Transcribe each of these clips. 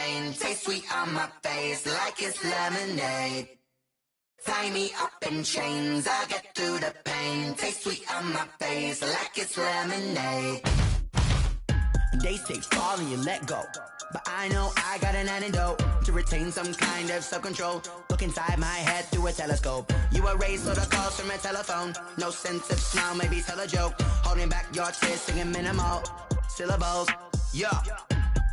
pain. Taste sweet on my face like it's lemonade. Tie me up in chains, I'll get through the pain. Taste sweet on my face like it's lemonade. They say fall and you let go, but I know I got an antidote to retain some kind of self-control. Look inside my head through a telescope. You erase all the calls from a telephone. No sense of smile, maybe tell a joke. Holding back your tears, singing minimal syllables. Yeah.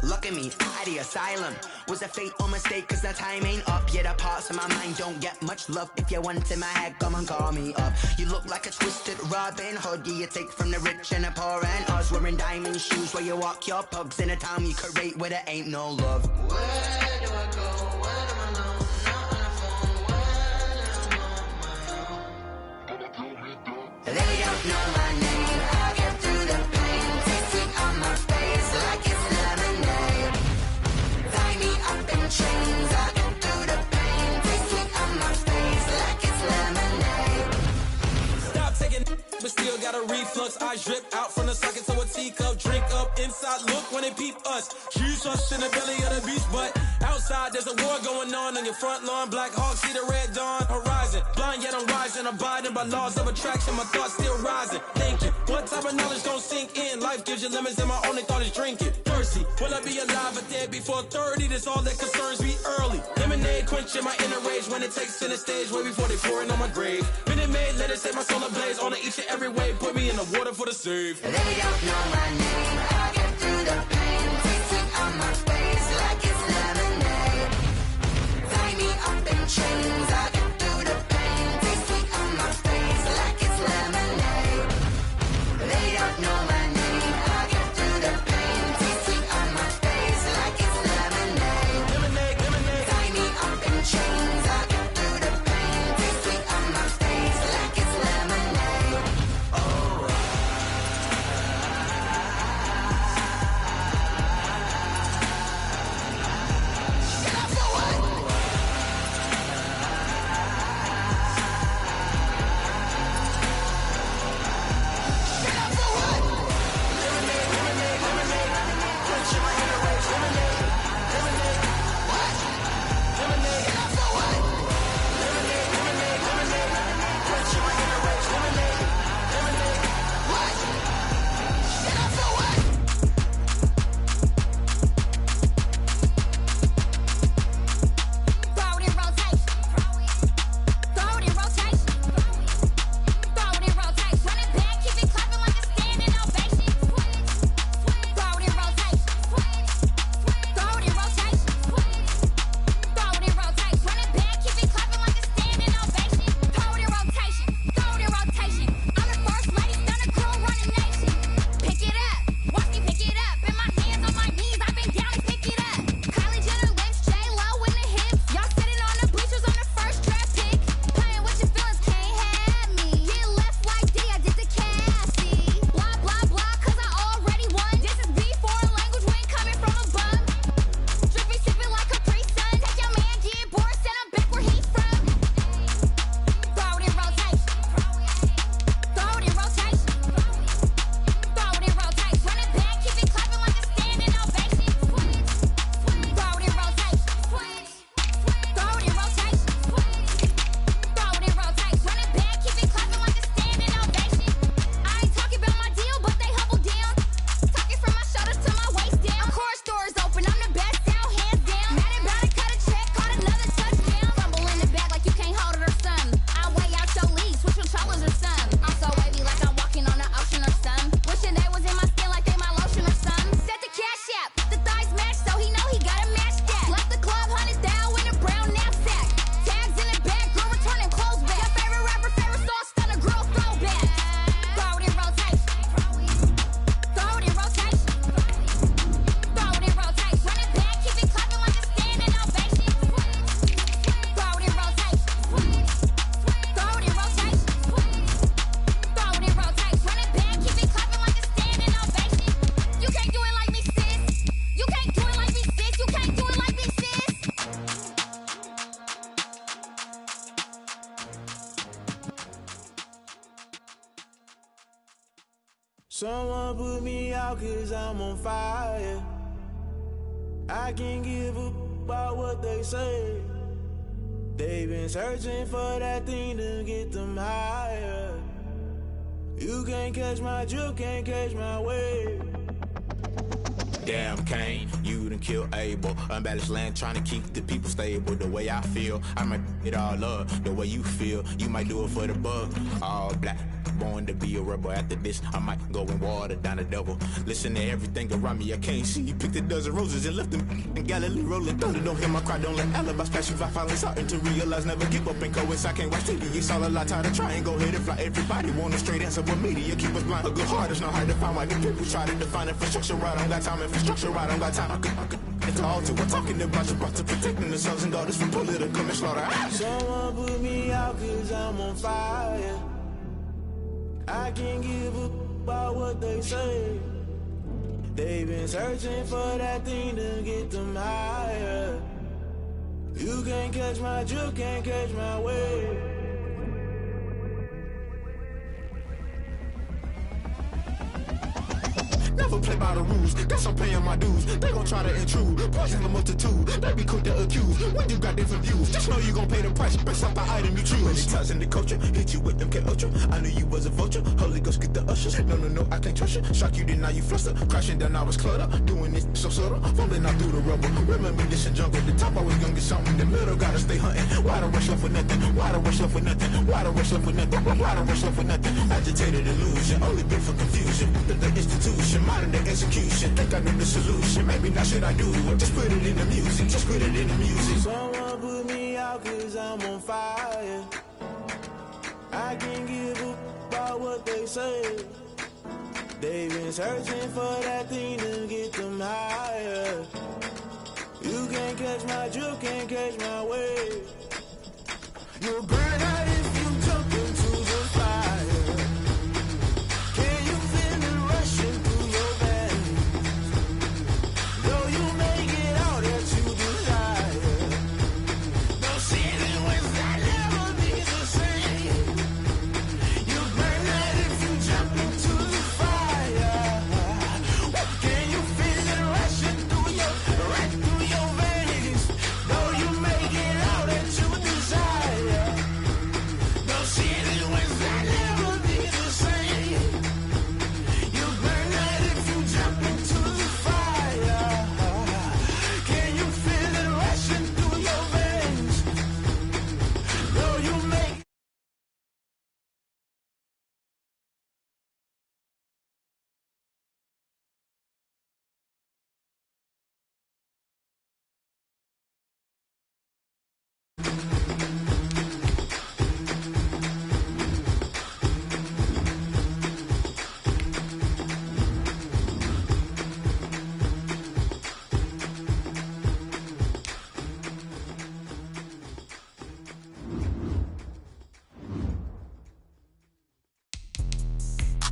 Look at me, out the asylum. Was a fate or mistake, cause the time ain't up. Yeah, the parts of my mind don't get much love. If you want in my head, come and call me up. You look like a twisted Robin Hood. Yeah, you take from the rich and the poor and us. Wearing diamond shoes where you walk your pugs. In a town you create where there ain't no love. Where do I go? Where do I know? Not on the phone. When I'm on my own. They don't know my name. I'll get through the pain. Taste sweet on my face like it's lemonade. Tie me up in chains. I'll get through the pain. Taste sweet on my face like it's lemonade. Stop taking but still got a reflux. Eyes drip out from the socket to a teacup. Drink up inside, look when they peep us. Choose us in the belly of the beast, but outside there's a war going on your front lawn. Black Hawk, see the red dawn horizon. Blind yet I'm rising, abiding by laws of attraction. My thoughts still rising, thinking what type of knowledge gon' sink in? Life gives you lemons and my only thought is drinking. Thirsty, will I be alive or dead before 30? That's all that concerns me early. Lemonade quenching my inner rage when it takes center stage way before they pour it on my grave. Minute Maid, let it set my soul ablaze on each and every way. Put me in the water for the save. They don't know my name. I'll get through the pain. Taste sweet on my face like it's lemonade. Tie me up in chains. I'll get through the pain. Taste sweet on my face like it's lemonade. They don't know my name. I'll get through the pain. Taste sweet on my face like it's lemonade. Lemonade, lemonade. Tie me up in chains. I'll get through the pain. Taste sweet on my face like it's lemonade. Someone put me out 'cause I'm on fire. I can't give a about what they say. They've been searching for that thing to get them higher. You can't catch my drift, can't catch my wave. Damn, Kane, you done killed Abel. Unbalanced land, trying to keep the people stable. The way I feel, I might it all up. The way you feel, you might do it for the bug. All black, born to be a rebel. After this, I might go and water down the devil. Listen to everything around me, I can't see. Picked a dozen roses and left them in Galilee rolling thunder. Don't hear my cry, don't let alibis pass you. I finally starting to realize, never give up and coincide. I can't watch TV, it's all a lot. Tired of trying, go ahead and fly. Everybody want a straight answer, but media keep us blind. A good heart is not hard to find. Why the people try to define infrastructure right? I don't got time, infrastructure right, I don't got time. I could it's all to we're talking about you, about to protecting the sons and daughters from political and slaughter. Someone put me out cause I'm on fire. I can't give a about what they say. They've been searching for that thing to get them higher. You can't catch my drift, can't catch my wave. Never play by the rules, guess I'm paying my dues. They gon' try to intrude, poison the multitude. They be quick to accuse, when you got different views. Just know you gon' pay the price, based off the item you choose. Many ties in the culture, hit you with them K-Ultra. I knew you was a vulture, Holy Ghost get the ushers. No, I can't trust you. Shock you, then now you fluster. Crashing down, I was cluttered. Doing this so subtle, fumbling out through the rubble. Remember this in jungle, the top always gonna get something. The middle gotta stay hunting. Why the rush left for nothing? Why the rush left for nothing? Why the rush left for nothing? Why the rush left for nothing? Agitated illusion, only been for confusion. The institution, modern day execution. Think I know the solution, maybe not should I do it. Just put it in the music, just put it in the music. Someone put me out cause I'm on fire. I can't give a about what they say. They've been searching for that thing to get them higher. You can't catch my drift, can't catch my wave. You'll burn out if you jump into the fire. Can you feel it rushing through your veins? Though you make it all that you desire. No ceiling was that never be the same. You burn out if you jump into the fire. Can you feel it rushing through your veins? Though you make it all that you desire. No ceiling was that never be the same. You burn out if you jump into the fire. Can you feel it rushing through your veins? Though you make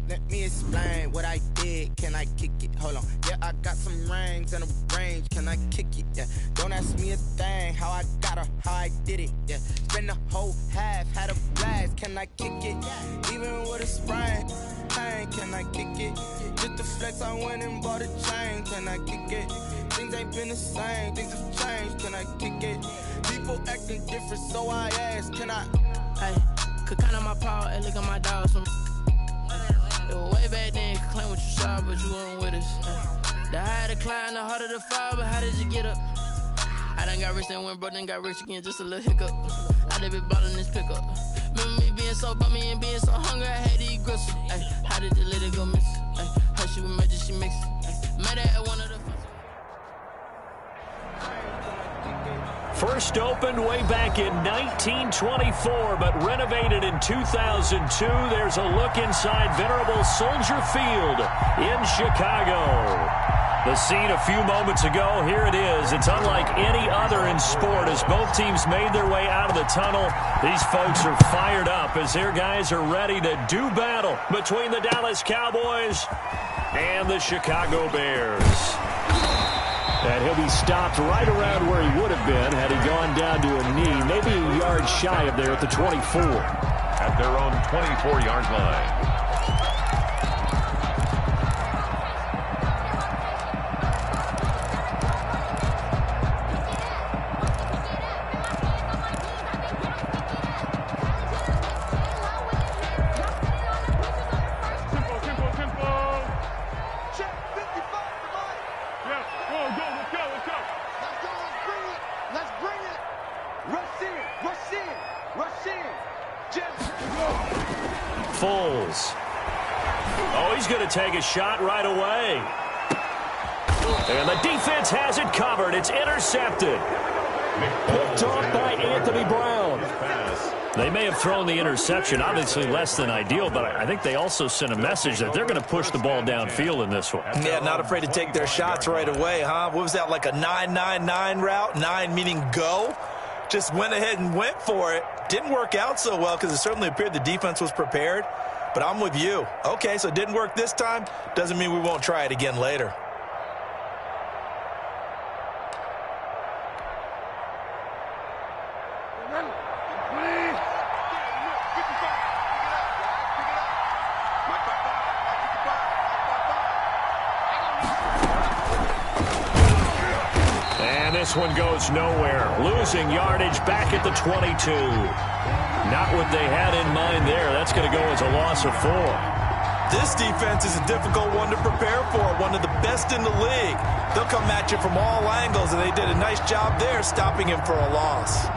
Let me explain what I did. Can I kick it? Hold on. Yeah, I got some rings and a range. Can I kick it? Yeah. Don't ask me a thing. How I got her, how I did it. Yeah. Spend the whole half, had a blast. Can I kick it? Even with a sprain. Pain, can I kick it? Just the flex, I went and bought a chain. Can I kick it? Things ain't been the same. Things have changed. Can I kick it? People acting different, so I ask. Can I? Hey, could count on my power and look at my dogs from. Way back then, you could claim what you saw, but you weren't with us. The higher the climb, the harder the fall, but how did you get up? I done got rich and went broke, then got rich again, just a little hiccup. I done been ballin' this pickup. Remember me being so bummy and being so hungry, I had to eat gristle. Ay, how did the lady go miss? Ay, how she was magic, she mixed. Met her at one of the First opened way back in 1924, but renovated in 2002. There's a look inside Venerable Soldier Field in Chicago. The scene a few moments ago, here it is. It's unlike any other in sport as both teams made their way out of the tunnel. These folks are fired up as their guys are ready to do battle between the Dallas Cowboys and the Chicago Bears. And he'll be stopped right around where he would have been had he gone down to a knee, maybe a yard shy of there at the 24. At their own 24-yard line. Foles. Oh, he's going to take a shot right away. And the defense has it covered. It's intercepted. Picked off by Anthony Brown. They may have thrown the interception, obviously less than ideal, but I think they also sent a message that they're going to push the ball downfield in this one. Yeah, not afraid to take their shots right away, huh? What was that, like a 9-9-9 route? 9 meaning go? Just went ahead and went for it. Didn't work out so well because it certainly appeared the defense was prepared. But I'm with you. Okay, so it didn't work this time. Doesn't mean we won't try it again later. This one goes nowhere. Losing yardage back at the 22. Not what they had in mind there. That's going to go as a loss of 4. This defense is a difficult one to prepare for. One of the best in the league. They'll come at you from all angles, and they did a nice job there stopping him for a loss.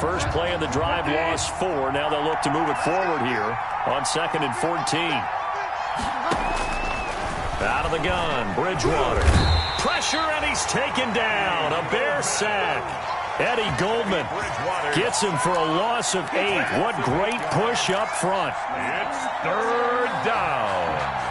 First play of the drive, lost 4. Now they'll look to move it forward here on 2nd and 14. Out of the gun, Bridgewater. Pressure, and he's taken down. A Bear sack. Eddie Goldman gets him for a loss of 8. What great push up front. It's 3rd down.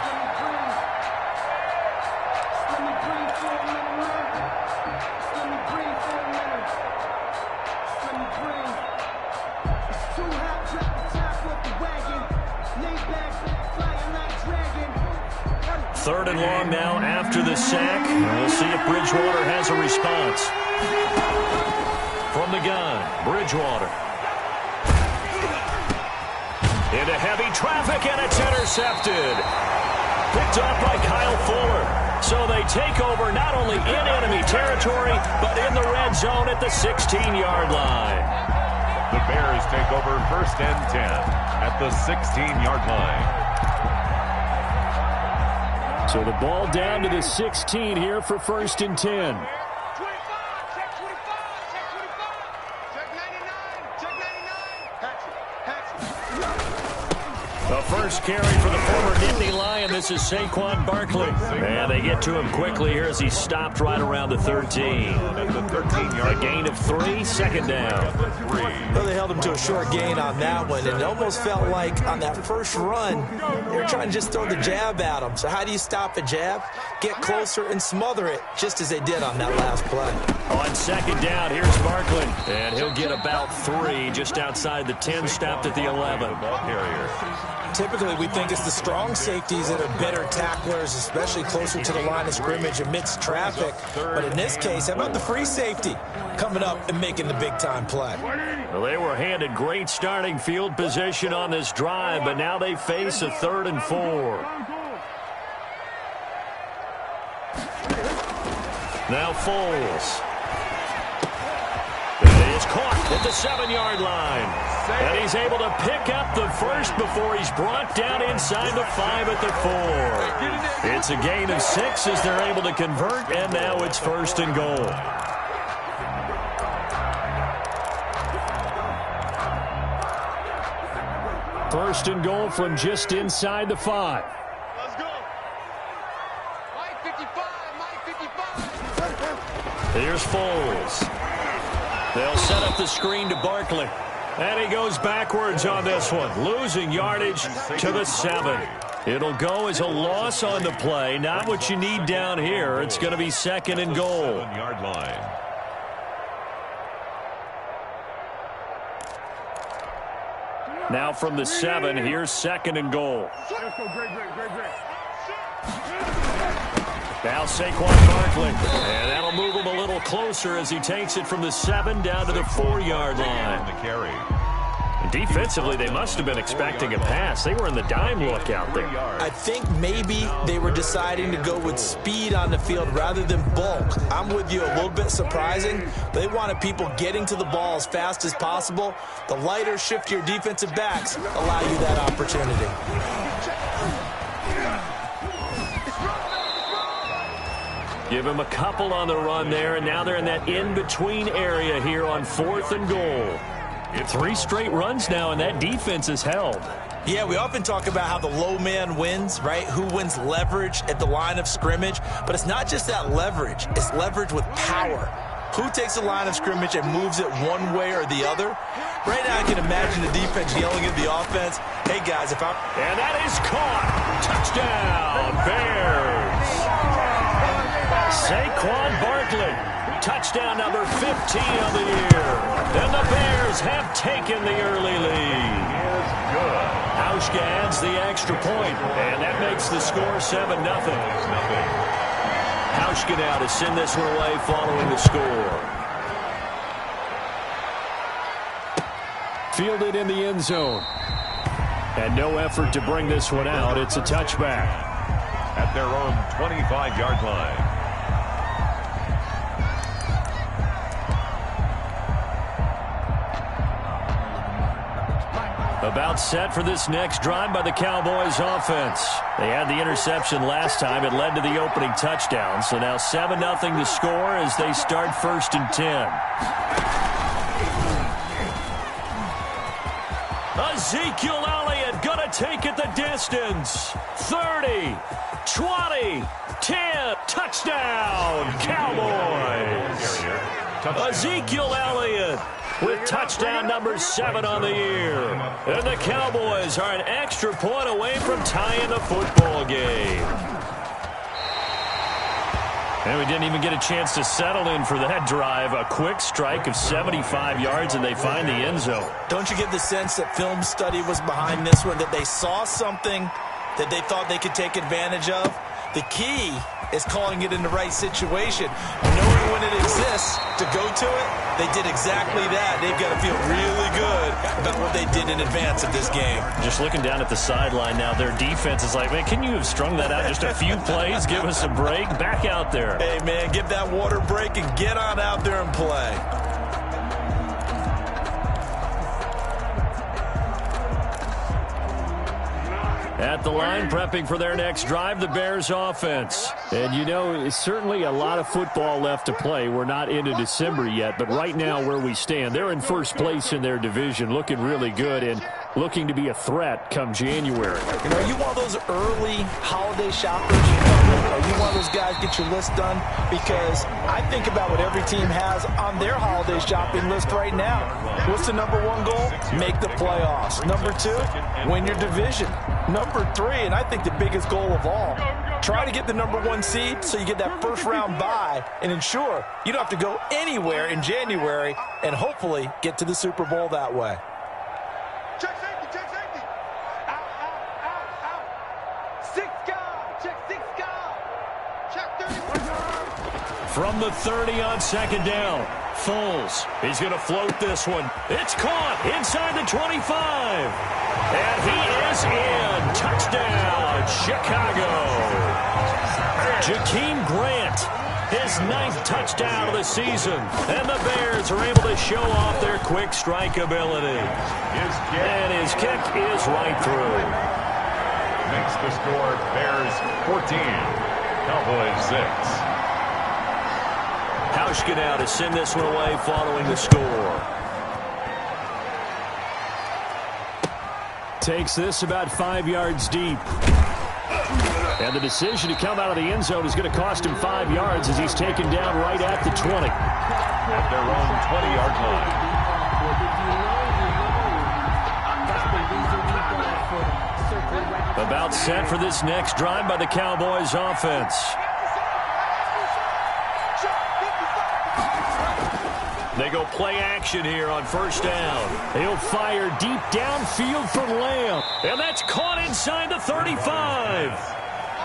Third and long now after the sack. We'll see if Bridgewater has a response. From the gun, Bridgewater. Into heavy traffic, and it's intercepted. Picked up by Kyle Fuller. So they take over not only in enemy territory, but in the red zone at the 16-yard line. The Bears take over 1st and 10 at the 16-yard line. So the ball down to the 16 here for 1st and 10. The first carry for the former Nittany Lion. This is Saquon Barkley. And they get to him quickly here as he stopped right around the 13. At the 13-yard gain of 3, 2nd down. Well, they held him to a short gain on that one, and it almost felt like on that first run, they were trying to just throw the jab at him. So how do you stop a jab? Get closer and smother it, just as they did on that last play. On 2nd down, here's Barkley. And he'll get about 3 just outside the 10, stopped at the 11. Ball carrier. Typically, we think it's the strong safeties that are better tacklers, especially closer to the line of scrimmage amidst traffic. But in this case, how about the free safety coming up and making the big-time play? Well, they were handed great starting field position on this drive, but now they face a 3rd and 4. Now Foles. It is caught at the 7-yard line. And he's able to pick up the first before he's brought down inside the 5 at the 4. It's a gain of 6 as they're able to convert, and now it's 1st and goal. First and goal from just inside the 5. Let's go. Mike 55, Mike 55. Here's Foles. They'll set up the screen to Barkley. And he goes backwards on this one, losing yardage to the 7. It'll go as a loss on the play. Not what you need down here. It's going to be 2nd and goal. 7-yard line. Now from the 7, here's 2nd and goal. Now Saquon Barkley. And that'll move him a little closer as he takes it from the 7 down to the 4-yard line. The carry. Defensively, they must have been expecting a pass. They were in the dime look out there. I think maybe they were deciding to go with speed on the field rather than bulk. I'm with you, a little bit surprising. They wanted people getting to the ball as fast as possible. The lighter, shiftier defensive backs allow you that opportunity. Give him a couple on the run there, and now they're in that in-between area here on 4th and goal. 3 straight runs now, and that defense is held. Yeah, we often talk about how the low man wins, right? Who wins leverage at the line of scrimmage. But it's not just that leverage. It's leverage with power. Who takes the line of scrimmage and moves it one way or the other? Right now I can imagine the defense yelling at the offense, hey, guys, if I'm... And that is caught. Touchdown, Bears. Saquon Barkley. Touchdown number 15 of the year. And the Bears have taken the early lead. Hauschka adds the extra point, and that makes the score 7-0. Hauschka now to send this one away following the score. Fielded in the end zone. And no effort to bring this one out. It's a touchback. At their own 25-yard line. About set for this next drive by the Cowboys offense. They had the interception last time. It led to the opening touchdown. So now 7-0 to score as they start 1st and 10. Ezekiel Elliott gonna take it the distance. 30, 20, 10, touchdown, Cowboys. Ezekiel Elliott with touchdown number 7 on the year. And the Cowboys are an extra point away from tying the football game. And we didn't even get a chance to settle in for that drive. A quick strike of 75 yards, and they find the end zone. Don't you get the sense that film study was behind this one, that they saw something that they thought they could take advantage of? The key is calling it in the right situation. Knowing when it exists to go to it, they did exactly that. They've got to feel really good about what they did in advance of this game. Just looking down at the sideline now, their defense is like, man, can you have strung that out just a few plays? Give us a break. Back out there. Hey, man, give that water break and get on out there and play. At the line, prepping for their next drive, the Bears offense. And, you know, it's certainly a lot of football left to play. We're not into December yet, but right now where we stand, they're in first place in their division, looking really good and looking to be a threat come January. You know, are you one of those early holiday shoppers? Are you one of those guys get your list done? Because I think about what every team has on their holiday shopping list right now. What's the number 1 goal? Make the playoffs. Number 2, win your division. Number 3, and I think the biggest goal of all, try to get the number 1 seed so you get that first round bye and ensure you don't have to go anywhere in January and hopefully get to the Super Bowl that way. Check safety, check safety. Out, out, out, out. 6 guard, check 6 guard. Check 30. From the 30 on 2nd down, Foles. He's going to float this one. It's caught inside the 25. And he is in. Touchdown, Chicago. Jakeem Grant, his 9th touchdown of the season. And the Bears are able to show off their quick strike ability. And his kick is right through. Makes the score Bears 14, Cowboys 6. Hauschka now to send this one away following the score. Takes this about 5 yards deep. And the decision to come out of the end zone is going to cost him 5 yards as he's taken down right at the 20. At their own 20-yard line. About set for this next drive by the Cowboys offense. They go play action here on 1st down. He'll fire deep downfield from Lamb. And that's caught inside the 35.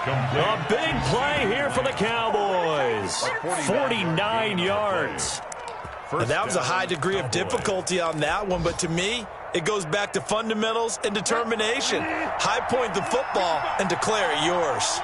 A big play here for the Cowboys. 49 yards. And that was a high degree of difficulty on that one, but to me, it goes back to fundamentals and determination. High point the football and declare it yours.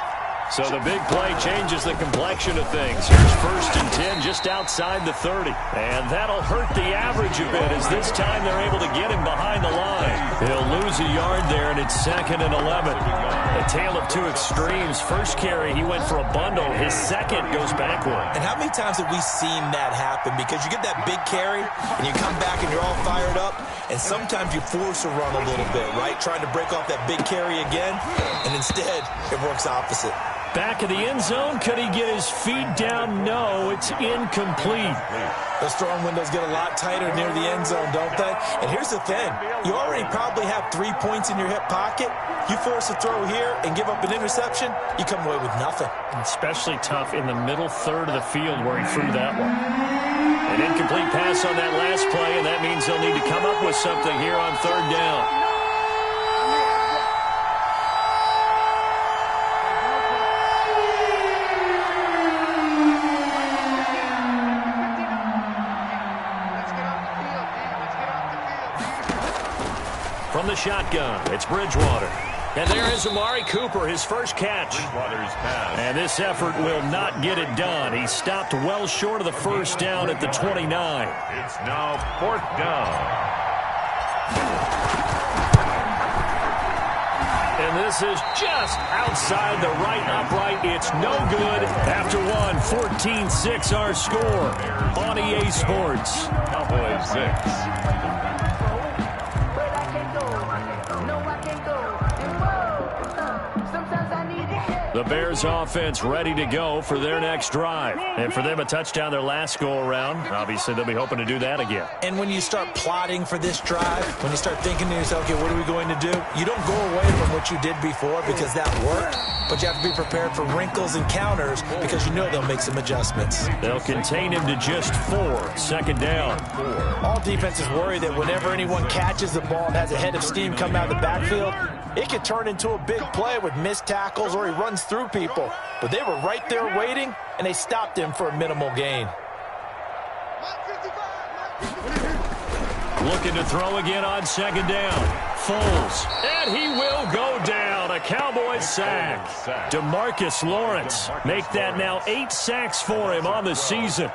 So the big play changes the complexion of things. Here's 1st and 10 just outside the 30. And that'll hurt the average a bit, as this time they're able to get him behind the line. He'll lose a yard there, and it's 2nd and 11. A tale of two extremes. First carry, he went for a bundle. His second goes backward. And how many times have we seen that happen? Because you get that big carry, and you come back and you're all fired up, and sometimes you force a run a little bit, right? Trying to break off that big carry again, and instead it works opposite. Back of the end zone. Could he get his feet down? No, it's incomplete. Those throwing windows get a lot tighter near the end zone, don't they? And here's the thing. You already probably have 3 points in your hip pocket. You force a throw here and give up an interception, you come away with nothing. Especially tough in the middle third of the field where he threw that one. An incomplete pass on that last play, and that means they'll need to come up with something here on 3rd down. From the shotgun, it's Bridgewater. And there is Amari Cooper, his first catch. And this effort will not get it done. He stopped well short of the 1st down at the 29. It's now 4th down. And this is just outside the right upright. It's no good. After one, 14-6 our score on EA Sports. Cowboys 6. The Bears offense ready to go for their next drive. And for them, a touchdown their last go-around. Obviously, they'll be hoping to do that again. And when you start plotting for this drive, when you start thinking to yourself, okay, what are we going to do? You don't go away from what you did before because that worked, but you have to be prepared for wrinkles and counters because you know they'll make some adjustments. They'll contain him to just 4. 2nd down. All defenses worry that whenever anyone catches the ball and has a head of steam come out of the backfield, it could turn into a big play with missed tackles or he runs through people. But they were right there waiting, and they stopped him for a minimal gain. Looking to throw again on 2nd down. Foles. And he will go down. A Cowboys sack. DeMarcus Lawrence. Make that now 8 sacks for him on the season.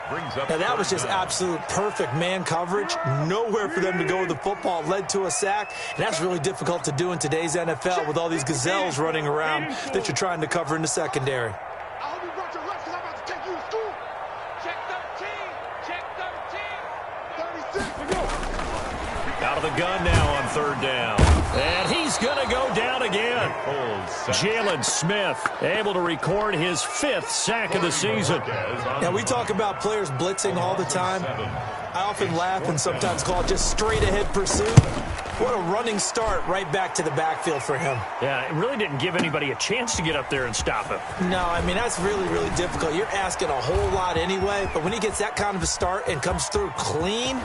Now that was just absolute perfect man coverage. Nowhere for them to go with the football. Led to a sack. And that's really difficult to do in today's NFL with all these gazelles running around that you're trying to cover in the secondary. Out of the gun now on 3rd down. And he's going to go down again. Jalen Smith able to record his 5th sack of the season. Now, we talk about players blitzing all the time. I often laugh and sometimes call it just straight-ahead pursuit. What a running start right back to the backfield for him. Yeah, it really didn't give anybody a chance to get up there and stop him. No, I mean, that's really, really difficult. You're asking a whole lot anyway, but when he gets that kind of a start and comes through clean.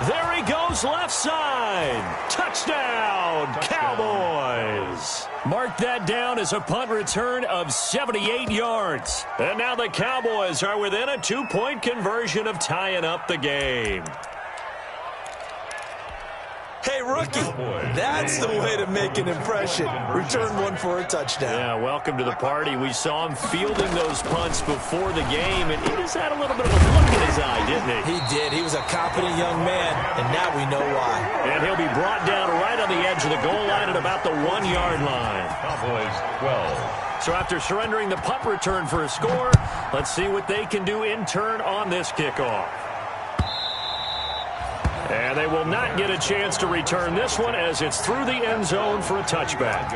There he goes left side. Touchdown, Cowboys. Mark that down as a punt return of 78 yards. And now the Cowboys are within a 2-point conversion of tying up the game. Hey, rookie, that's the way to make an impression. Return one for a touchdown. Yeah, welcome to the party. We saw him fielding those punts before the game, and he just had a little bit of a look in his eye, didn't he? He did. He was a confident young man, and now we know why. And he'll be brought down right on the edge of the goal line at about the 1-yard line. Cowboys 12. So after surrendering the punt return for a score, let's see what they can do in turn on this kickoff. And they will not get a chance to return this one as it's through the end zone for a touchback.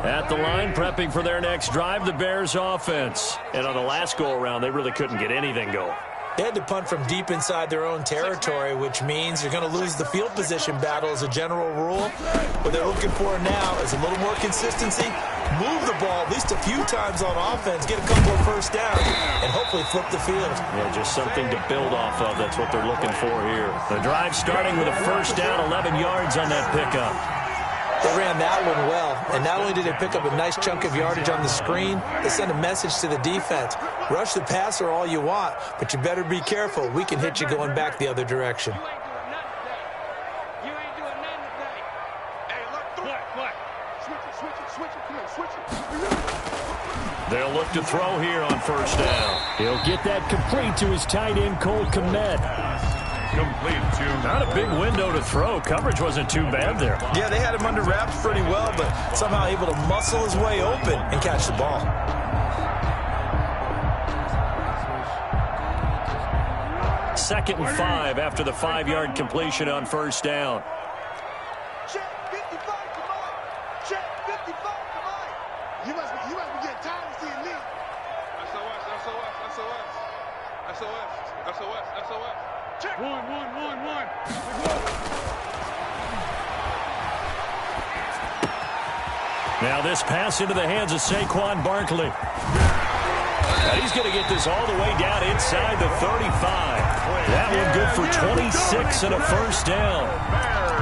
At the line, prepping for their next drive, the Bears offense. And on the last go-around, they really couldn't get anything going. They had to punt from deep inside their own territory, which means you're going to lose the field position battle as a general rule. What they're looking for now is a little more consistency, move the ball at least a few times on offense, get a couple of first downs, and hopefully flip the field. Yeah, just something to build off of. That's what they're looking for here. The drive starting with a first down, 11 yards on that pickup. They ran that one well, and not only did they pick up a nice chunk of yardage on the screen, they sent a message to the defense. Rush the passer all you want, but you better be careful. We can hit you going back the other direction. They'll look to throw here on first down. He'll get that complete to his tight end, Cole Kmet. Complete to... Not a big window to throw. Coverage wasn't too bad there. Yeah, they had him under wraps pretty well, but somehow able to muscle his way open and catch the ball. Second and 5 after the 5-yard completion on first down. Check 55 to Mike. Check 55 to Mike. You must be getting tired of seeing me. SOS. Check. One. Now this pass into the hands of Saquon Barkley. Now he's going to get this all the way down inside the 35. That one good for 26 and a first down.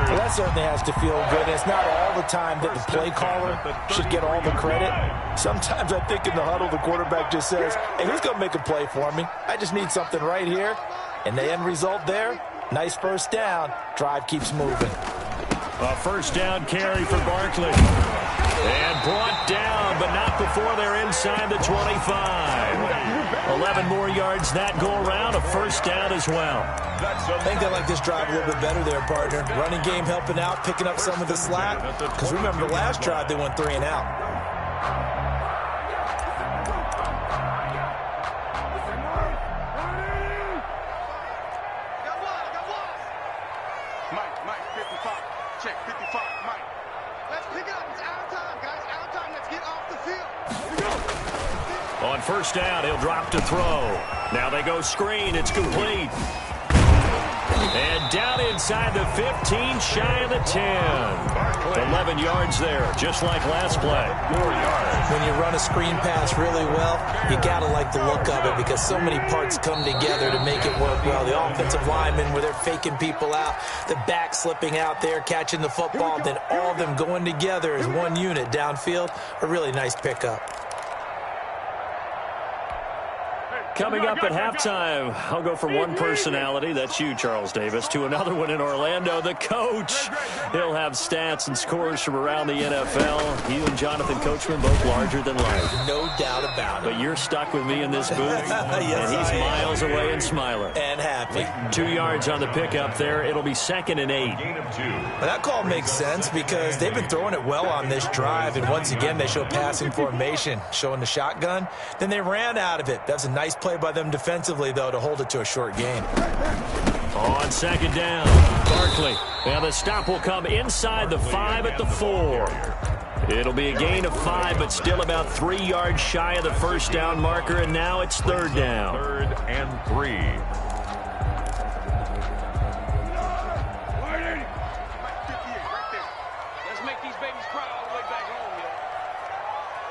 Well, that certainly has to feel good. It's not all the time that the play caller should get all the credit. Sometimes I think in the huddle, the quarterback just says, hey, who's going to make a play for me? I just need something right here. And the end result there, nice first down. Drive keeps moving. A first down carry for Barkley. And brought down, but not before they're inside the 25. 11 more yards that go around, a first down as well. I think they like this drive a little bit better there, partner. Running game helping out, picking up some of the slack. Because remember, the last drive, they went 3 and out. Mike, 55. Check 55, Mike. Let's pick it up. It's out of time, guys. Out of time. Let's get off the field. On first down, he'll drop to throw. Now they go screen. It's complete. And down inside the 15, shy of the 10. 11 yards there, just like last play. 4 yards. When you run a screen pass really well, you got to like the look of it because so many parts come together to make it work well. The offensive linemen, where they're faking people out, the back slipping out there, catching the football, then all of them going together as one unit downfield. A really nice pickup. Coming up at halftime, I'll go from one personality, that's you, Charles Davis, to another one in Orlando, the coach. He'll have stats and scores from around the NFL. You and Jonathan Coachman, both larger than life. No doubt about it. But you're stuck with me in this booth, Yes, and he's I am. miles away and smiling. And happy. 2 yards on the pickup there. It'll be 2nd and 8. Gain of 2. Well, that call makes sense because they've been throwing it well on this drive, and once again, they show passing formation, showing the shotgun. Then they ran out of it. That's a nice play by them defensively, though, to hold it to a short gain. On second down, Barkley. Now the stop will come inside the 5 at the 4. It'll be a gain of 5, but still about 3 yards shy of the first down marker, and now it's 3rd down. 3rd and 3. Let's make these babies cry all the way back home, yo.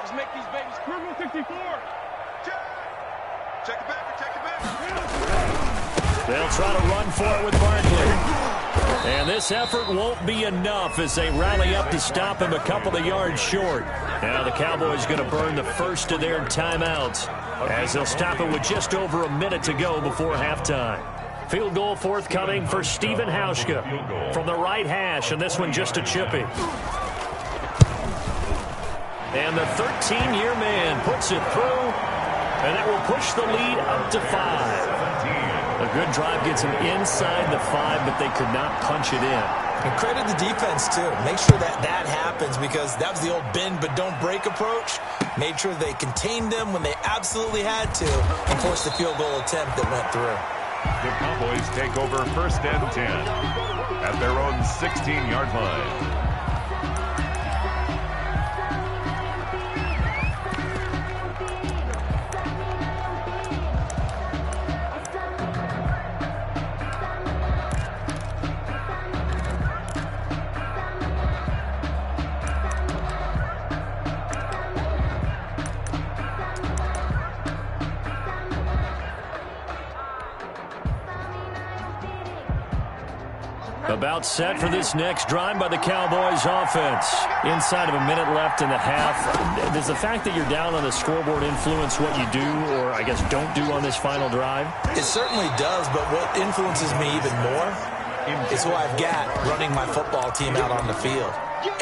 Let's make these babies cry. 64. Check it back. They'll try to run for it with Barkley. And this effort won't be enough as they rally up to stop him a couple of yards short. Now the Cowboys going to burn the first of their timeouts as they'll stop it with just over a minute to go before halftime. Field goal forthcoming for Stephen Hauschka from the right hash, and this one just a chippy. And the 13-year man puts it through, and that will push the lead up to 5. A good drive gets them inside the 5, but they could not punch it in. And credit the defense, too. Make sure that happens because that was the old bend but don't break approach. Made sure they contained them when they absolutely had to and forced the field goal attempt that went through. The Cowboys take over 1st and 10 at their own 16-yard line. About set for this next drive by the Cowboys offense. Inside of a minute left in the half. Does the fact that you're down on the scoreboard influence what you do or, I guess, don't do on this final drive? It certainly does, but what influences me even more is who I've got running my football team out on the field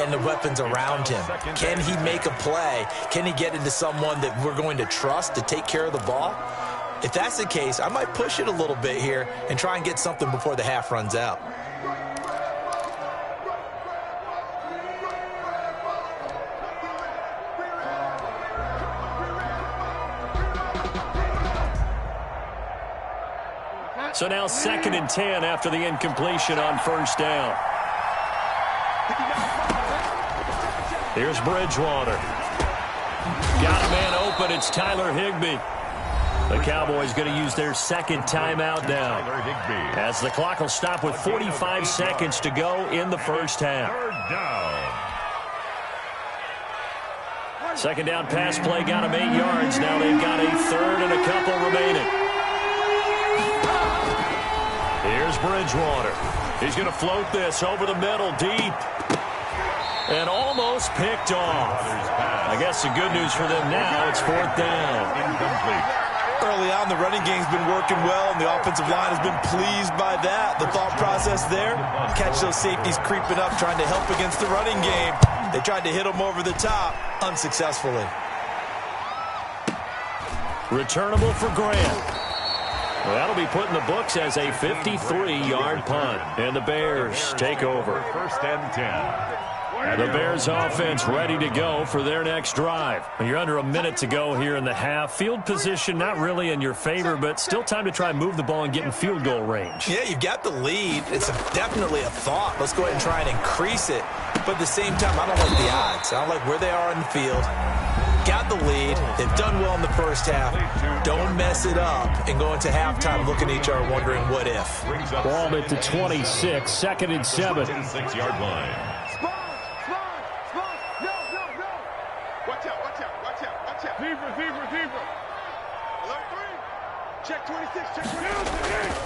and the weapons around him. Can he make a play? Can he get into someone that we're going to trust to take care of the ball? If that's the case, I might push it a little bit here and try and get something before the half runs out. So now 2nd and 10 after the incompletion on first down. Here's Bridgewater. Got a man open. It's Tyler Higbee. The Cowboys going to use their 2nd timeout now, as the clock will stop with 45 seconds to go in the first half. 2nd down pass play got them 8 yards. Now they've got a 3rd and a couple remaining. Here's Bridgewater. He's going to float this over the middle deep. And almost picked off. I guess the good news for them now, it's 4th down. Incomplete. Early on, the running game's been working well, and the offensive line has been pleased by that. The thought process there, catch those safeties creeping up, trying to help against the running game. They tried to hit them over the top, unsuccessfully. Returnable for Grant. Well, that'll be put in the books as a 53-yard punt. And the Bears take over. 1st and 10. The Bears offense ready to go for their next drive. You're under a minute to go here in the half. Field position not really in your favor, but still time to try and move the ball and get in field goal range. Yeah, you've got the lead. It's definitely a thought. Let's go ahead and try and increase it. But at the same time, I don't like the odds. I don't like where they are on the field. Got the lead. They've done well in the first half. Don't mess it up and go into halftime looking at each other wondering what if. Ball at the 26, 2nd and 7. 6-yard line. Zebra. Alert 3. Check 26. Check 26.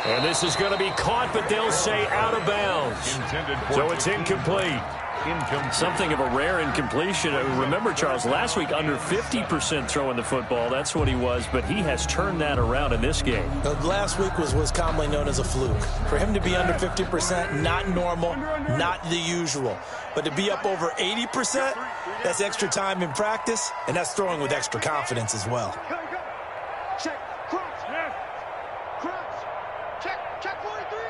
And this is going to be caught, but they'll say out of bounds. So it's incomplete. Something of a rare incompletion. Remember, Charles, last week under 50% throwing the football. That's what he was, but he has turned that around in this game. Last week was commonly known as a fluke. For him to be under 50%, not normal, not the usual. But to be up over 80%, that's extra time in practice, and that's throwing with extra confidence as well. Check. Crouch. Crouch. Check 43.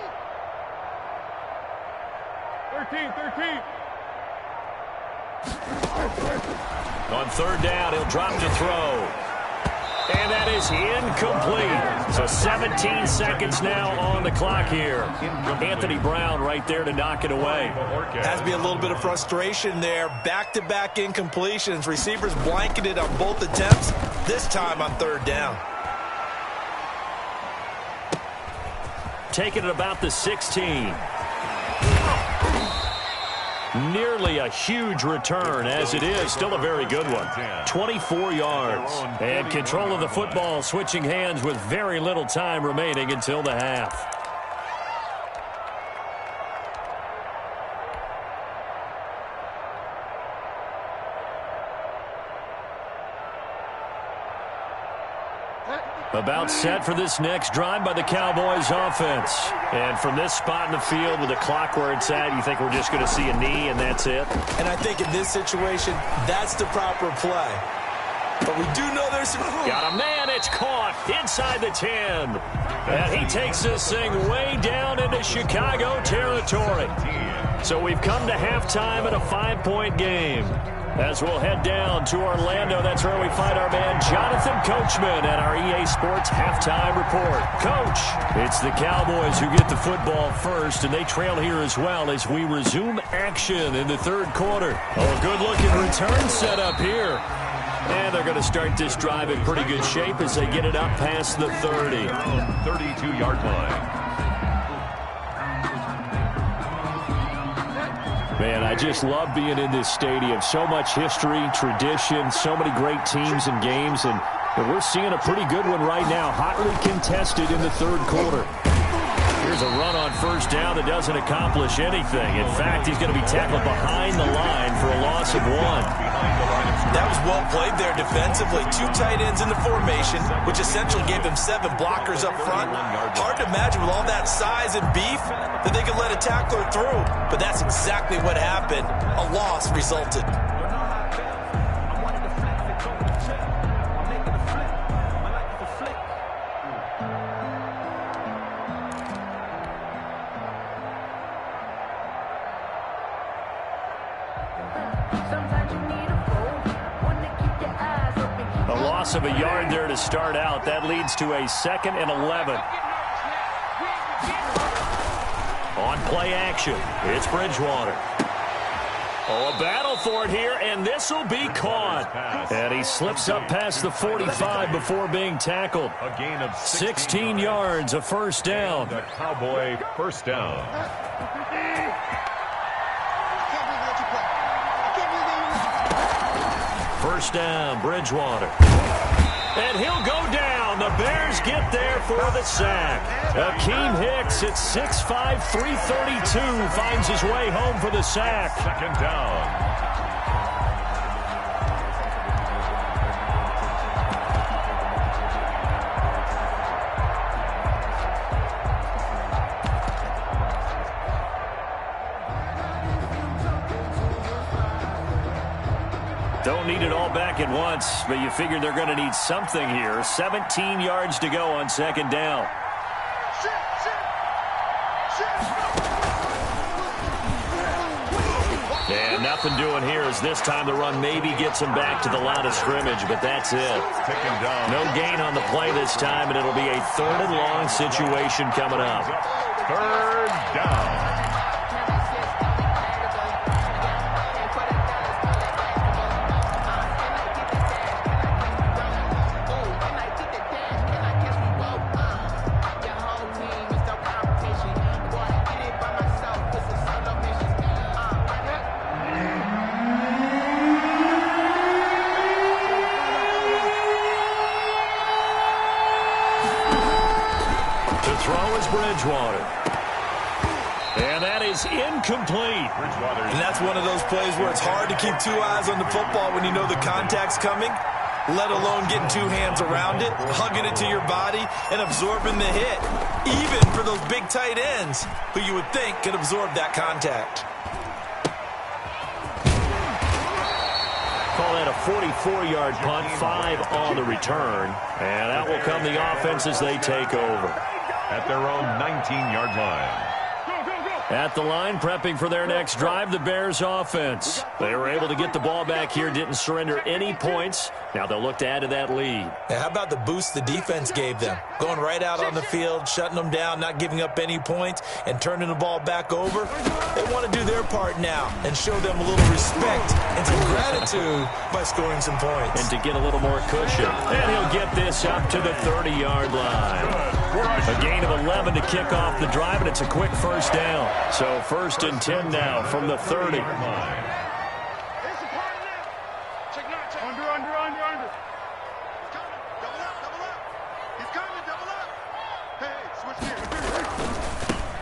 13. On 3rd down, he'll drop to throw. And that is incomplete. So 17 seconds now on the clock here. Anthony Brown right there to knock it away. Has to be a little bit of frustration there. Back-to-back incompletions. Receivers blanketed on both attempts, this time on 3rd down. Taking it about the 16. Nearly a huge return, as it is. Still a very good one. 24 yards. And control of the football, switching hands with very little time remaining until the half. About set for this next drive by the Cowboys offense. And from this spot in the field with the clock where it's at, you think we're just going to see a knee and that's it? And I think in this situation, that's the proper play. But we do know there's some... Got a man, it's caught inside the 10. And he takes this thing way down into Chicago territory. So we've come to halftime in a 5-point game. As we'll head down to Orlando, that's where we find our man Jonathan Coachman at our EA Sports Halftime Report. Coach, it's the Cowboys who get the football first, and they trail here as well as we resume action in the 3rd quarter. Oh, a good-looking return set up here. And they're going to start this drive in pretty good shape as they get it up past the 30. 32-yard line. Man, I just love being in this stadium. So much history, tradition, so many great teams and games, and we're seeing a pretty good one right now, hotly contested in the 3rd quarter. Here's a run on 1st down that doesn't accomplish anything. In fact, he's going to be tackled behind the line for a loss of 1. That was well played there defensively. 2 tight ends in the formation, which essentially gave them 7 blockers up front. Hard to imagine with all that size and beef that they could let a tackler through. But that's exactly what happened. A loss resulted. Of a yard there to start out. That leads to a 2nd and 11. On play action, it's Bridgewater. Oh, a battle for it here, and this will be caught. And he slips up past the 45 before being tackled. A gain of 16 yards, a first down. The Cowboy first down. First down, Bridgewater. And he'll go down. The Bears get there for the sack. Akeem Hicks at 6'5", 332 finds his way home for the sack. 2nd down. Don't need it all back at once, but you figure they're going to need something here. 17 yards to go on 2nd down. And nothing doing here as this time the run maybe gets him back to the line of scrimmage, but that's it. No gain on the play this time, and it'll be a 3rd and long situation coming up. 3rd down. Bridgewater. And that is incomplete. And that's one of those plays where it's hard to keep 2 eyes on the football when you know the contact's coming, let alone getting 2 hands around it, hugging it to your body, and absorbing the hit, even for those big tight ends who you would think could absorb that contact. Call that a 44-yard punt, 5 on the return. And out will come the offense as they take over. At their own 19-yard line. At the line, prepping for their next drive, the Bears offense. They were able to get the ball back here, didn't surrender any points. Now they'll look to add to that lead. Now, how about the boost the defense gave them? Going right out on the field, shutting them down, not giving up any points, and turning the ball back over. They want to do their part now and show them a little respect and some gratitude by scoring some points. And to get a little more cushion. And he'll get this up to the 30-yard line. A gain of 11 to kick off the drive, and it's a quick first down. So 1st and 10 now from the 30.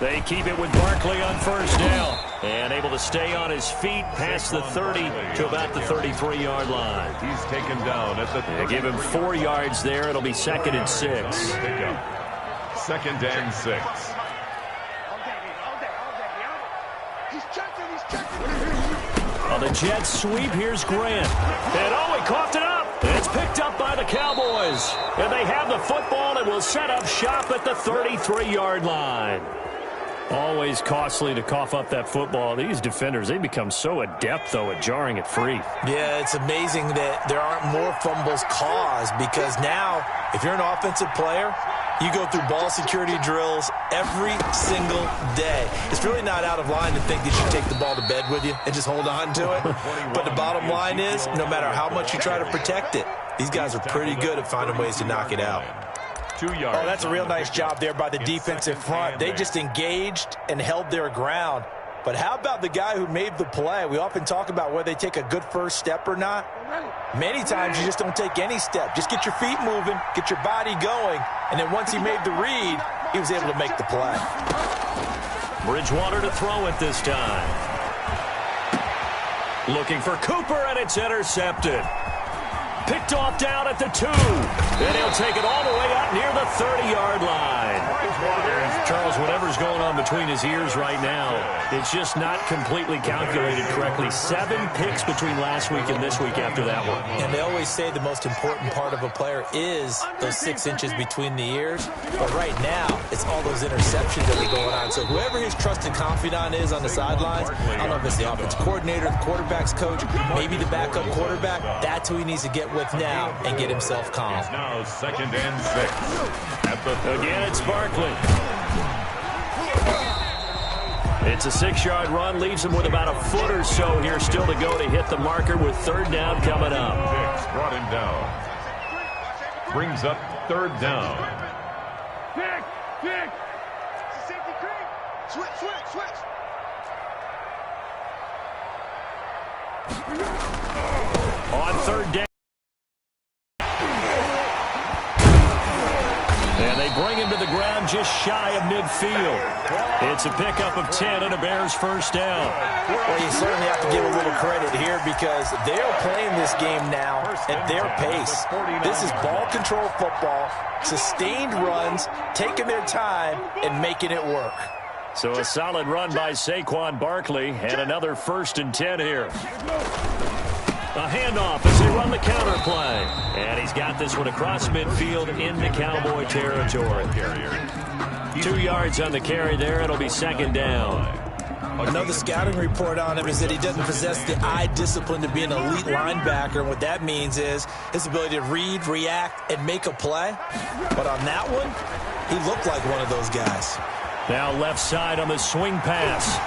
They keep it with Barkley on first down. And able to stay on his feet past the 30 to about the 33-yard line. He's taken down at the 30. They give him 4 yards there. It'll be 2nd and 6. 2nd and 6. On the Jets sweep, here's Grant. And oh, he coughed it up. It's picked up by the Cowboys. And they have the football and will set up shop at the 33-yard line. Always costly to cough up that football. These defenders, they become so adept, though, at jarring it free. Yeah, it's amazing that there aren't more fumbles caused because now, if you're an offensive player, you go through ball security drills every single day. It's really not out of line to think that you take the ball to bed with you and just hold on to it. But the bottom line is, no matter how much you try to protect it, these guys are pretty good at finding ways to knock it out. 2 yards. Oh, that's a real nice job there by the defensive front. They just engaged and held their ground. But how about the guy who made the play? We often talk about whether they take a good first step or not. Many times you just don't take any step. Just get your feet moving, get your body going, and then once he made the read, he was able to make the play. Bridgewater to throw it this time. Looking for Cooper, and it's intercepted. Picked off down at the 2. And he'll take it all the way out near the 30-yard line. Charles, whatever's going on between his ears right now, it's just not completely calculated correctly. 7 picks between last week and this week after that one. And they always say the most important part of a player is those 6 inches between the ears. But right now, it's all those interceptions that are going on. So whoever his trusted confidant is on the sidelines, I don't know if it's the offensive coordinator, the quarterback's coach, maybe the backup quarterback, that's who he needs to get with now and get himself calm. It's now 2nd and 6. At the Again, it's Barkley. It's a 6-yard run, leaves him with about a foot or so here still to go to hit the marker with 3rd down coming up. Hicks brought him down. Brings up 3rd down. Kick. Safety creep. Switch. On 3rd down. And they bring him to the ground just shy of midfield. It's a pickup of 10 and a Bears 1st down. Well, you certainly have to give a little credit here because they're playing this game now at their pace. This is ball control football, sustained runs, taking their time, and making it work. So a solid run by Saquon Barkley and another 1st and 10 here. A handoff as they run the counter play. And he's got this one across midfield into Cowboy territory. 2 yards on the carry there. It'll be 2nd down. Another scouting report on him is that he doesn't possess the eye discipline to be an elite linebacker. And what that means is his ability to read, react, and make a play. But on that one, he looked like one of those guys. Now left side on the swing pass.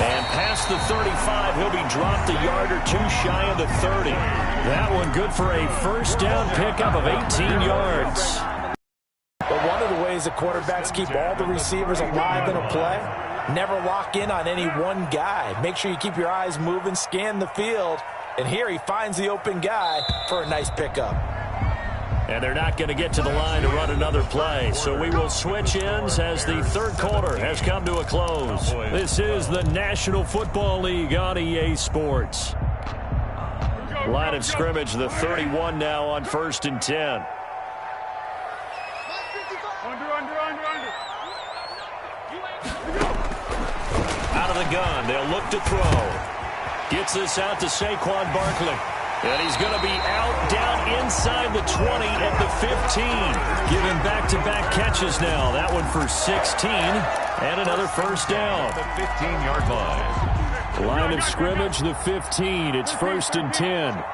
And past the 35, he'll be dropped a yard or 2 shy of the 30. That one good for a 1st down pickup of 18 yards. But one of the ways that quarterbacks keep all the receivers alive in a play, never lock in on any one guy. Make sure you keep your eyes moving, scan the field. And here he finds the open guy for a nice pickup. And they're not going to get to the line to run another play. So we will switch ends as the 3rd quarter has come to a close. This is the National Football League on EA Sports. Line of scrimmage, the 31 now on 1st and 10. Out of the gun, they'll look to throw. Gets this out to Saquon Barkley. And he's going to be out down inside the 20 at the 15. Giving back-to-back catches now. That one for 16 and another 1st down. The 15-yard line. Line of scrimmage, the 15. It's 1st and 10.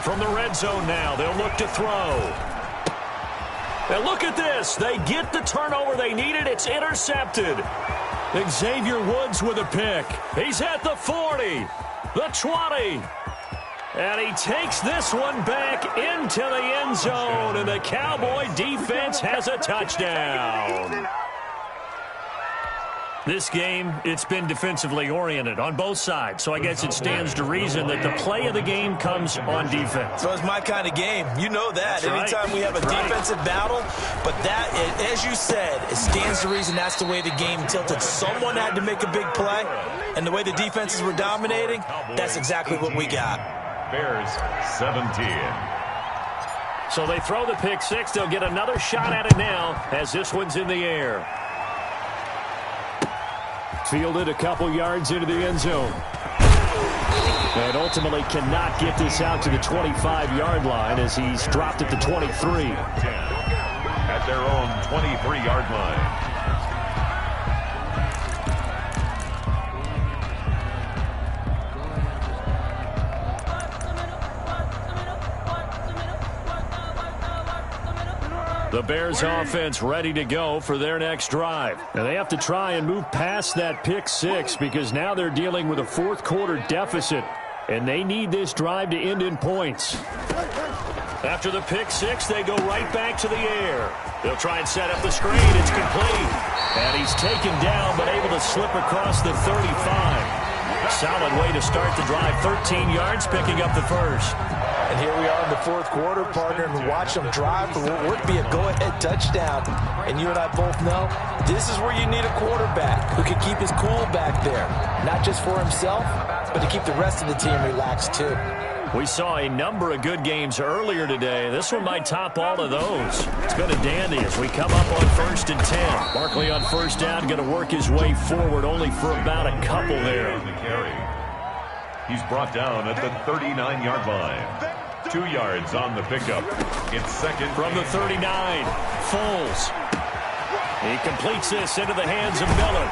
From the red zone now, they'll look to throw. And look at this. They get the turnover they needed. It's intercepted. Xavier Woods with a pick. He's at the 40, the 20. And he takes this one back into the end zone. And the Cowboy defense has a touchdown. This game, it's been defensively oriented on both sides. So I guess it stands to reason that the play of the game comes on defense. So it's my kind of game. You know that. That's Anytime right. we have a defensive battle. But that, as you said, it stands to reason that's the way the game tilted. Someone had to make a big play. And the way the defenses were dominating, that's exactly what we got. Bears 17. So they throw the pick six. They'll get another shot at it now as this one's in the air. Fielded a couple yards into the end zone. And ultimately cannot get this out to the 25-yard line as he's dropped at the 23. At their own 23-yard line. The Bears offense ready to go for their next drive. And they have to try and move past that pick six because now they're dealing with a fourth quarter deficit. And they need this drive to end in points. After the pick six, they go right back to the air. They'll try and set up the screen. It's complete. And he's taken down but able to slip across the 35. Solid way to start the drive. 13 yards, picking up the first. And here we are in the fourth quarter, partner, and watch them drive for what would be a go-ahead touchdown. And you and I both know this is where you need a quarterback who can keep his cool back there, not just for himself, but to keep the rest of the team relaxed too. We saw a number of good games earlier today. This one might top all of those. It's been a dandy as we come up on 1st and 10. Barkley on first down, going to work his way forward only for about a couple there. He's brought down at the 39-yard line. 2 yards on the pickup. It's second. From the 39, Foles. He completes this into the hands of Miller.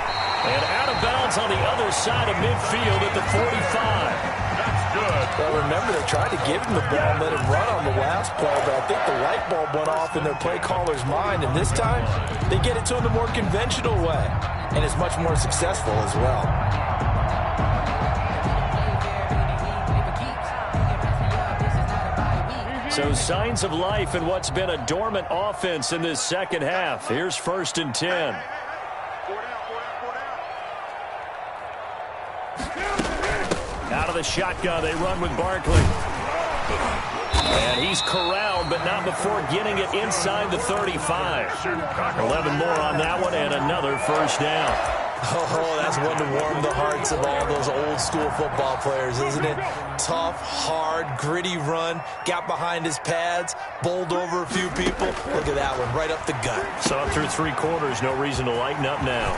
And out of bounds on the other side of midfield at the 45. That's good. Well, remember, they tried to give him the ball and let him run on the last play, but I think the light bulb went off in their play caller's mind, and this time they get it to him the more conventional way, and it's much more successful as well. So signs of life in what's been a dormant offense in this second half. Here's 1st and 10. Out of the shotgun, they run with Barkley. And he's corralled, but not before getting it inside the 35. 11 more on that one, and another first down. Oh, that's one to warm the hearts of all those old-school football players, isn't it? Tough, hard, gritty run, got behind his pads, bowled over a few people. Look at that one, right up the gut. Saw through 3 quarters, no reason to lighten up now.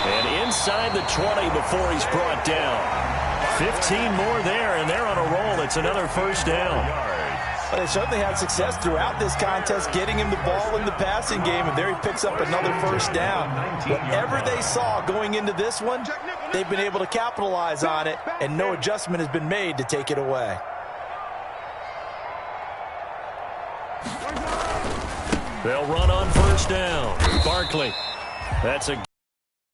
And inside the 20 before he's brought down. 15 more there, and they're on a roll. It's another first down. But they certainly had success throughout this contest, getting him the ball in the passing game, and there he picks up another first down. Whatever they saw going into this one, they've been able to capitalize on it, and no adjustment has been made to take it away. They'll run on first down. Barkley. That's a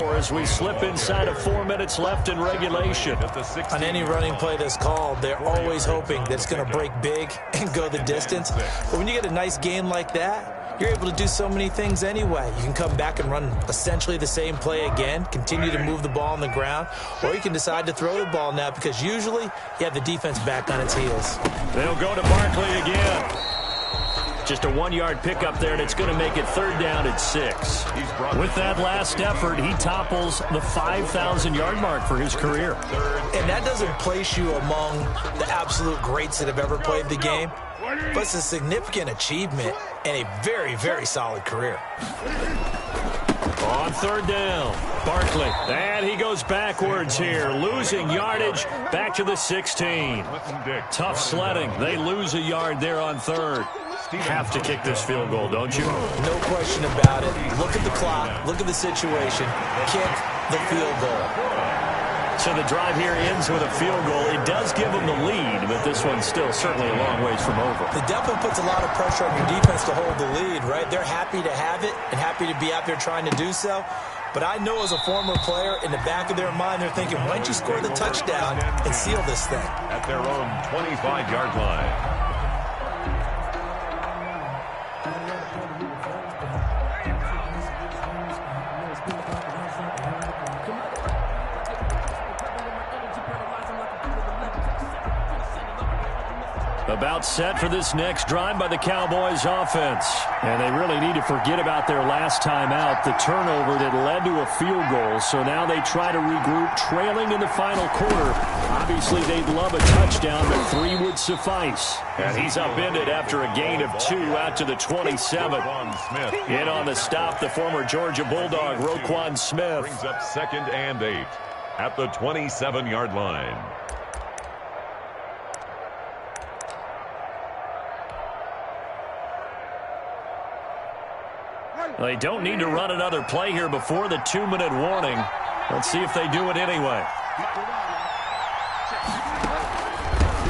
as we slip inside of 4 minutes left in regulation. On any running play that's called, they're always hoping that it's going to break big and go the distance. But when you get a nice game like that, you're able to do so many things anyway. You can come back and run essentially the same play again, continue to move the ball on the ground, or you can decide to throw the ball now because usually you have the defense back on its heels. They'll go to Barkley again. Just a 1-yard pickup there, and it's going to make it 3rd down at 6. With that last effort, he topples the 5,000-yard mark for his career. And that doesn't place you among the absolute greats that have ever played the game, but it's a significant achievement and a very, very solid career. On 3rd down, Barkley. And he goes backwards here, losing yardage back to the 16. Tough sledding. They lose a yard there on 3rd. Have to kick this field goal, don't you? No question about it. Look at the clock. Look at the situation. Kick the field goal. So the drive here ends with a field goal. It does give them the lead, but this one's still certainly a long ways from over. It definitely puts a lot of pressure on your defense to hold the lead, right? They're happy to have it and happy to be out there trying to do so. But I know as a former player, in the back of their mind, they're thinking, why don't you score the touchdown and seal this thing? At their own 25-yard line. About set for this next drive by the Cowboys offense. And they really need to forget about their last time out, the turnover that led to a field goal. So now they try to regroup, trailing in the final quarter. Obviously, they'd love a touchdown, but 3 would suffice. And he's upended after a gain of 2 out to the 27. In on the stop, the former Georgia Bulldog, Roquan Smith. Brings up 2nd and 8 at the 27-yard line. They don't need to run another play here before the 2-minute warning. Let's see if they do it anyway.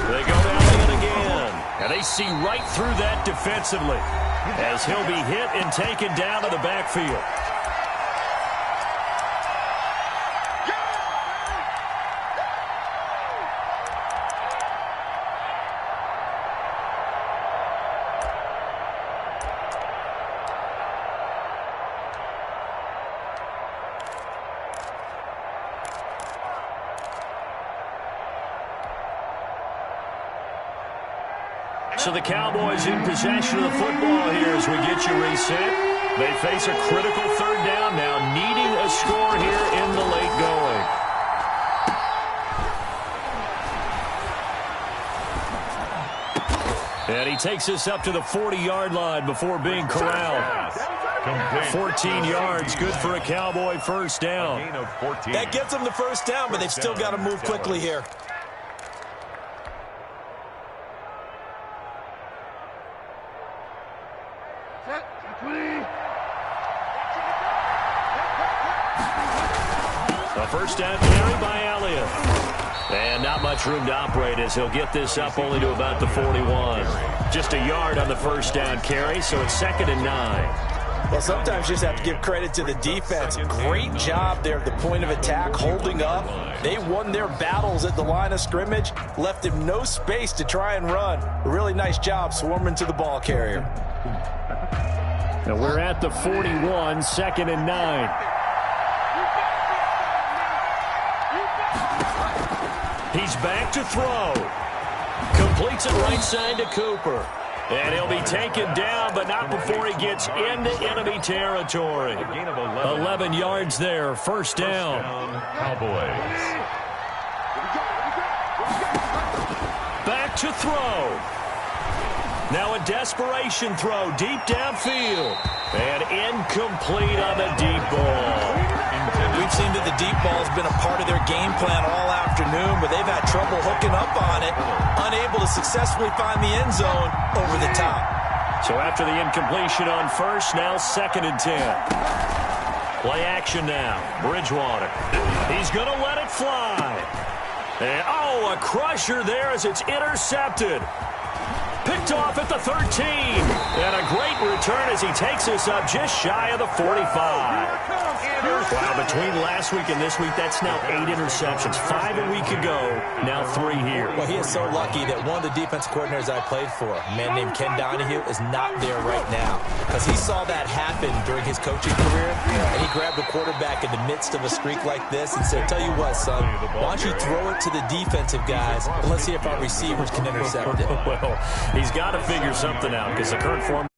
They go down again. And they see right through that defensively as he'll be hit and taken down to the backfield. So the Cowboys in possession of the football here as we get you reset. They face a critical third down now, needing a score here in the late going. And he takes us up to the 40-yard line before being corralled. 14 yards, good for a Cowboy first down. That gets them the first down, but they've still got to move quickly here. A first down carry by Elliott. And not much room to operate as he'll get this up only to about the 41. Just a yard on the first down carry, so it's 2nd and 9. Well, sometimes you just have to give credit to the defense. Great job there at the point of attack, holding up. They won their battles at the line of scrimmage, left him no space to try and run. A really nice job swarming to the ball carrier. Now we're at the 41, 2nd and 9. He's back to throw. Completes it right side to Cooper. And he'll be taken down, but not before he gets into enemy territory. 11 yards there, first down. Cowboys. Back to throw. Now a desperation throw deep downfield. And incomplete on the deep ball. We've seen that the deep ball has been a part of their game plan all afternoon, but they've had trouble hooking up on it, unable to successfully find the end zone over the top. So after the incompletion on first, now 2nd and 10. Play action now. Bridgewater. He's going to let it fly. And, a crusher there as it's intercepted. Picked off at the 13. And a great return as he takes us up just shy of the 45. Wow, between last week and this week, that's now 8 interceptions. 5 a week ago, now 3 here. Well, he is so lucky that one of the defense coordinators I played for, a man named Ken Donahue, is not there right now. Because he saw that happen during his coaching career, and he grabbed the quarterback in the midst of a streak like this and said, tell you what, son, why don't you throw it to the defensive guys, and let's see if our receivers can intercept it. Well, he's got to figure something out because the current form